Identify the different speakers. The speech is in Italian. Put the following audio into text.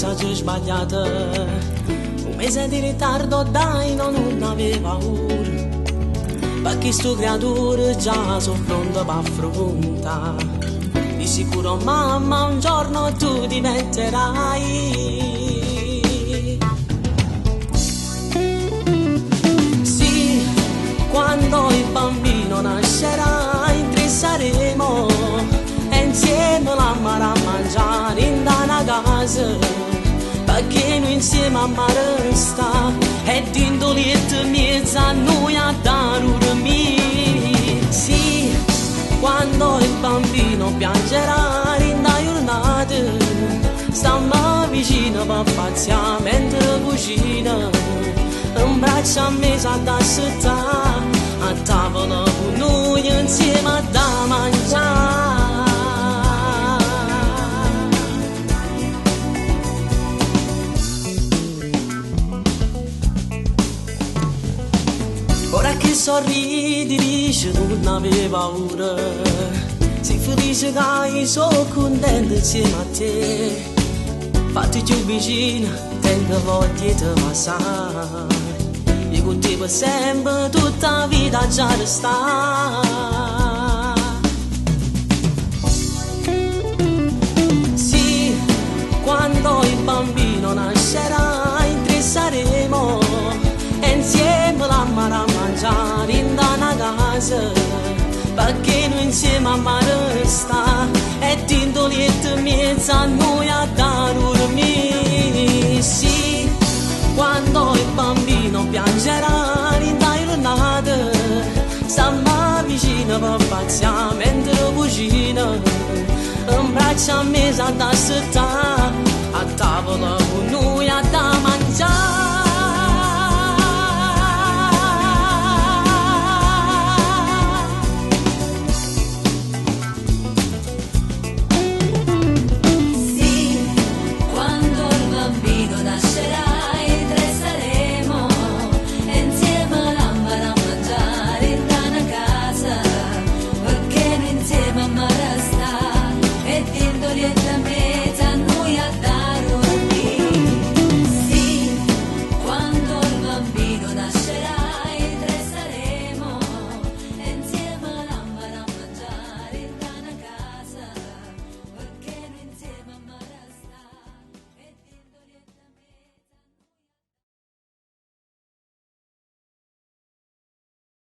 Speaker 1: messaggio sbagliato. Un mese di ritardo dai, non aveva paura, perché sto creatura già sono pronta per affrontare. Di sicuro mamma un giorno tu diventerai. Sì, quando il bambino nascerà in tre saremo e insieme l'ammarà a mangiare in una casa, perché noi insieme a mare sta e d'indoliette mezza a noi a dare dormire. Sì, quando il bambino piangerà in da giornata, stamma vicino per paziare mentre cucina, un braccio a me sa da aspettare, a tavola con noi insieme a da mangiare. Ora che sorridi dice non aveva paura, sei felice che sono contento insieme a te, fatti più vicino, tengo voglia di passare, io con te per sempre tutta la vita già resta. Sì, quando il bambino nascerà in tre saremo e insieme l'ammarà a mangiare in una casa, perché noi insieme a mare sta e d'indoliette mezza a noi a dare dormire. Sì, quando il bambino piangerà in da giornata, stamma vicino per paziare mentre cucina, un braccio a me sa da aspettare,